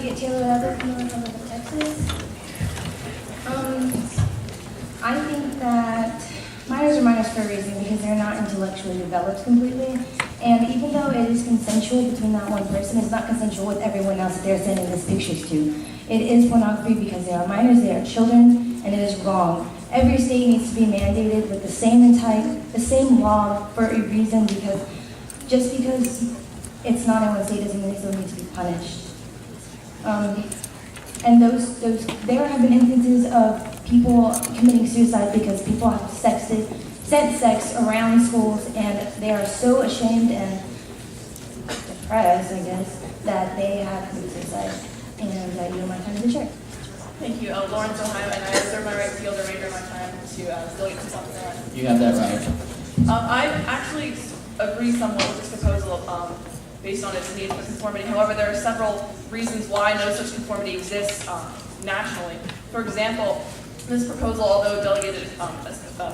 Delegate Taylor Everett from the Republic of Texas. I think that minors are minors for a reason because they're not intellectually developed completely. And even though it is consensual between that one person, it's not consensual with everyone else that they're sending these pictures to. It is pornography because they are minors, they are children, and it is wrong. Every state needs to be mandated with the same law for a reason, because just because it's not in one state doesn't mean they still need to be punished. And there have been instances of people committing suicide because people have sent sex around schools, and they are so ashamed and depressed, I guess, that they have committed suicide. And I yield my time to the chair. Thank you. Lawrence, Ohio, and I reserve my right to yield the remainder of my time to Delegate from South Carolina. You have that right. I actually agree somewhat with this proposal based on its need for conformity. However, there are several reasons why no such conformity exists nationally. For example, this proposal, although delegated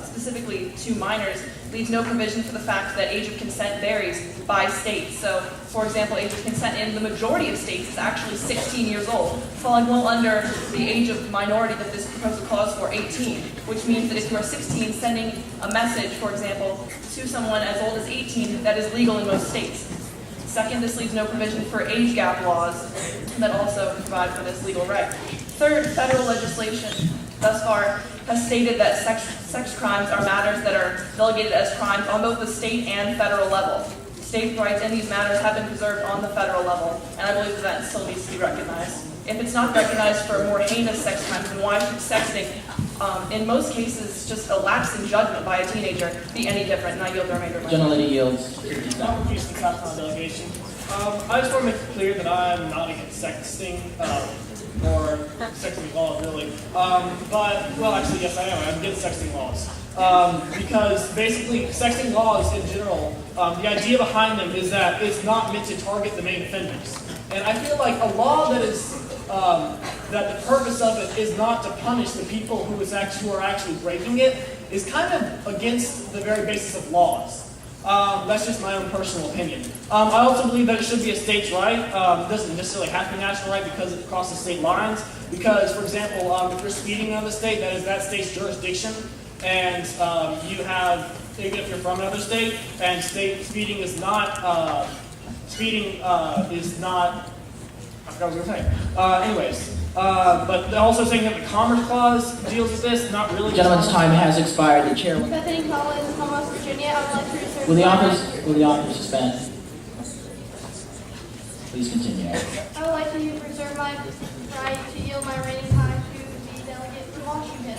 specifically to minors, leaves no provision for the fact that age of consent varies by state. So, for example, age of consent in the majority of states is actually 16 years old, falling well under the age of minority that this proposal calls for, 18, which means that if you are 16, sending a message, for example, to someone as old as 18, that is legal in most states. Second, this leaves no provision for age gap laws that also provide for this legal right. Third, federal legislation thus far has stated that sex crimes are matters that are delegated as crimes on both the state and federal level. State rights in these matters have been preserved on the federal level, and I believe that still needs to be recognized. If it's not recognized for more heinous sex crimes, then why should sexting, in most cases, just a lapse in judgment by a teenager, be any different? And I yield the remainder of my time. Gentlelady yields. I'm Houston South Carolina delegation. I just want to make it clear that I'm not against sexting or sexting laws, really. Well, actually, yes, I am. I'm against sexting laws. Because basically, sexting laws in general, the idea behind them is that it's not meant to target the main offenders. And I feel like a law that is that the purpose of it is not to punish the people who are actually breaking it is kind of against the very basis of laws. That's just my own personal opinion. I also believe that it should be a state's right. It doesn't necessarily have to be national right because it crosses state lines. Because, for example, if you're speeding on the state, that is that state's jurisdiction. And you have, even if you're from another state, and speeding is not, I forgot what I was going to say. Anyways, but they're also saying that the Commerce Clause deals with this, not really. The gentleman's time has expired. The chair. Bethany Collins, Commonwealth, Virginia. I would like to reserve. Will the author suspend? Please continue. I would like to reserve my right to yield my remaining time to the delegate from Washington.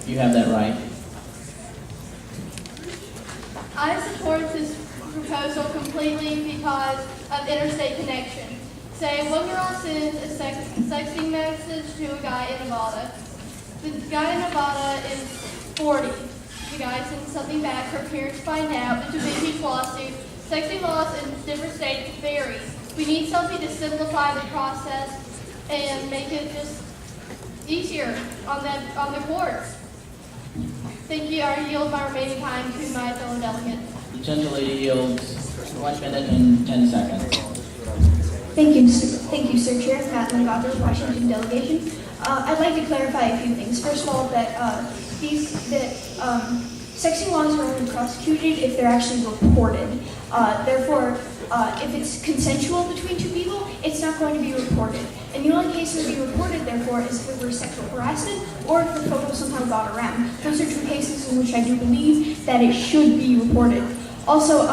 You have that right. I support this proposal completely because of interstate connection. Say one girl sends a sexting message to a guy in Nevada. The guy in Nevada is 40. The guy sends something back. Her parents find out. It's a big, huge lawsuit. Sexting laws in different states vary. We need something to simplify the process and make it just easier on the courts. Thank you. I yield my remaining time to my fellow delegate. The gentlelady yields 1 minute and 10 seconds. Thank you, Sir Chair. Kathleen Goddard, Washington delegation. I'd like to clarify a few things. First of all, that sexting laws are only prosecuted if they're actually reported. Therefore, if it's consensual between two people, it's not going to be reported. And the only case it would be reported, therefore, is if it were sexual harassment or if the photo somehow got around. Those are two cases in which I do believe that it should be reported. Also,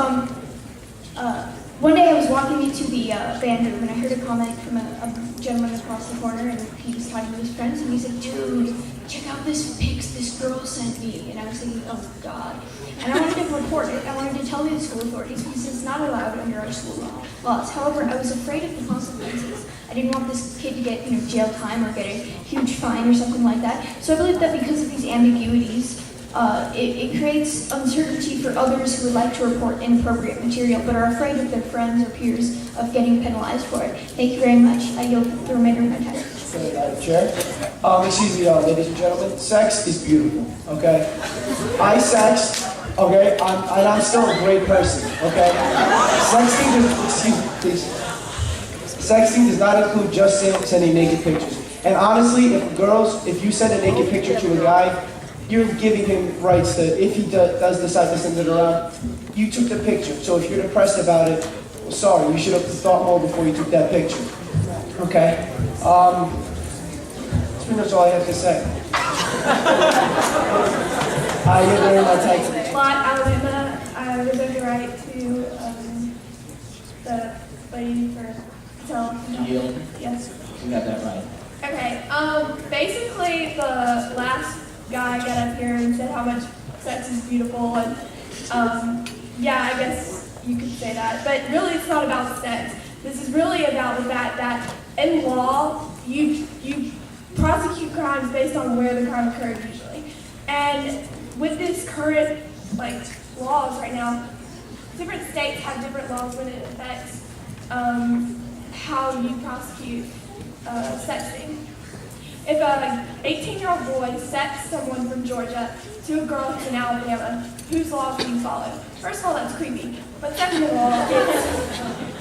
one day I was walking into the band room and I heard a comment from a gentleman across the corner, and he was talking to his friends and he said, "Dude, check out this pics this girl sent me." And I was thinking, oh God. And I wanted to report it. I wanted to tell the school authorities because it's not allowed under our school laws. However, I was afraid of the consequences. I didn't want this kid to get jail time or get a huge fine or something like that. So I believe that because of these ambiguities, it creates uncertainty for others who would like to report inappropriate material but are afraid of their friends or peers of getting penalized for it. Thank you very much. I yield the remainder of my time. Okay, Madam Chair. Excuse me, ladies and gentlemen. Sex is beautiful, okay? I sex, okay? I'm still a great person, okay? Sexting sexting does not include just sending naked pictures. And honestly, if you send a naked picture to a guy, you're giving him rights that if he does decide to send it around, you took the picture. So if you're depressed about it, well, sorry, you should have thought more before you took that picture. Okay? That's pretty much all I have to say. You're wearing my tights. Lot, Alabama, I reserve the right to the lady for tell. Yield. Yes. You got that right. Okay. Basically, the last guy got up here and said how much sex is beautiful, and yeah, I guess you could say that. But really, it's not about sex. This is really about the fact that in law, you prosecute crimes based on where the crime occurred usually, and with this current laws right now, different states have different laws when it affects how you prosecute sexting. If an 18-year-old boy sexts someone from Georgia to a girl who's in Alabama, whose laws do you follow? First of all, that's creepy. But second of all,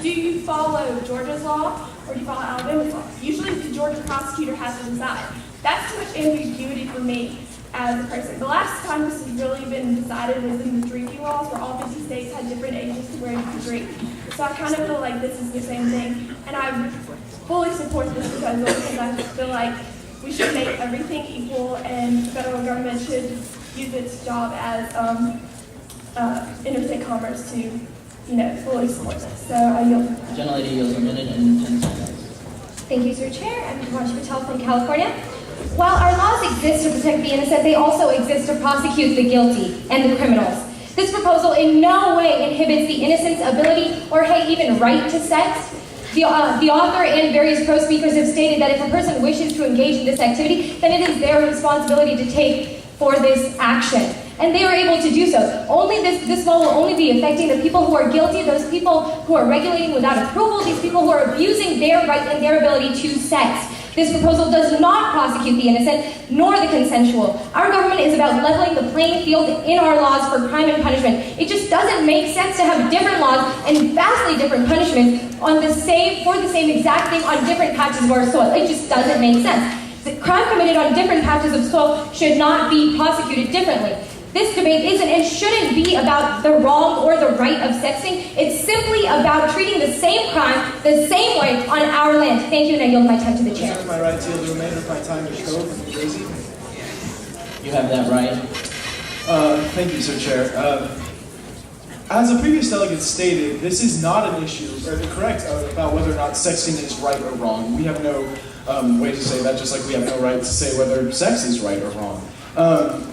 do you follow Georgia's law or do you follow Alabama's law? Usually the Georgia prosecutor has to decide. That's too much ambiguity for me as a person. The last time this has really been decided was in the drinking laws, where all 50 states had different ages to where you could drink. So I kind of feel like this is the same thing, and I fully support this proposal because I feel like we should make everything equal, and the federal government should use its job as interstate commerce to, fully support this. So I yield. The gentlelady yields a minute and 10 seconds. Thank you, Sir Chair. I'm Himanshu Patel from California. While our laws exist to protect the innocent, they also exist to prosecute the guilty and the criminals. This proposal in no way inhibits the innocent's ability or, even right to sex. The author and various pro-speakers have stated that if a person wishes to engage in this activity, then it is their responsibility to take for this action. And they are able to do so. This law will only be affecting the people who are guilty, those people who are regulating without approval, these people who are abusing their right and their ability to sex. This proposal does not prosecute the innocent, nor the consensual. Our government is about leveling the playing field in our laws for crime and punishment. It just doesn't make sense to have different laws and vastly different punishments for the same exact thing on different patches of our soil. It just doesn't make sense. The crime committed on different patches of soil should not be prosecuted differently. This debate isn't and shouldn't be about the wrong or the right of sexting. It's simply about treating the same crime the same way on our land. Thank you, and I yield my time to the chair. Reserve my right to yield the remainder of my time to Cove from New Jersey. You have that right. Thank you, Sir Chair. As the previous delegate stated, this is not an issue, or correct, about whether or not sexting is right or wrong. We have no way to say that, just like we have no right to say whether sex is right or wrong.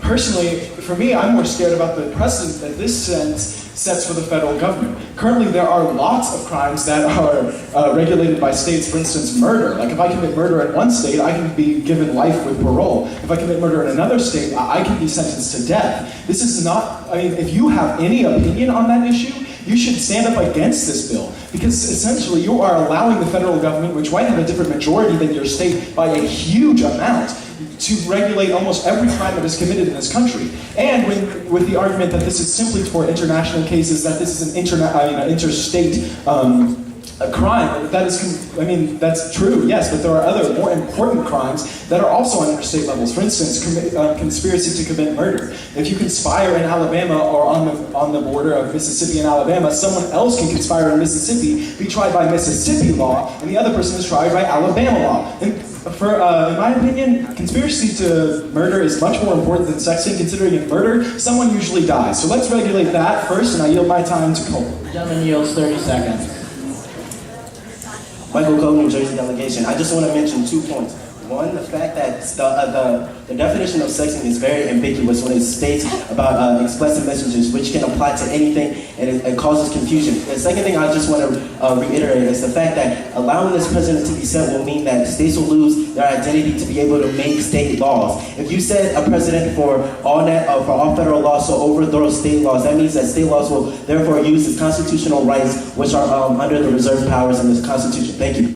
Personally, for me, I'm more scared about the precedent that this sets for the federal government. Currently, there are lots of crimes that are regulated by states, for instance, murder. Like if I commit murder in one state, I can be given life with parole. If I commit murder in another state, I can be sentenced to death. This is not, if you have any opinion on that issue, you should stand up against this bill, because essentially you are allowing the federal government, which might have a different majority than your state by a huge amount, to regulate almost every crime that is committed in this country. And with the argument that this is simply for international cases, that this is an interstate crime, that's true, yes, but there are other more important crimes that are also on interstate levels. For instance, conspiracy to commit murder. If you conspire in Alabama or on the border of Mississippi and Alabama, someone else can conspire in Mississippi, be tried by Mississippi law, and the other person is tried by Alabama law. And in my opinion, conspiracy to murder is much more important than sexting, considering in murder, someone usually dies. So let's regulate that first, and I yield my time to Cole. The gentleman yields 30 seconds. Michael Cole, New Jersey delegation. I just want to mention 2 points. One, the fact that the definition of sexting is very ambiguous when it states about explicit messages, which can apply to anything, and it causes confusion. The second thing I just want to reiterate is the fact that allowing this president to be set will mean that states will lose their identity to be able to make state laws. If you set a precedent for all federal laws to overthrow state laws, that means that state laws will therefore use its constitutional rights, which are under the reserved powers in this Constitution. Thank you.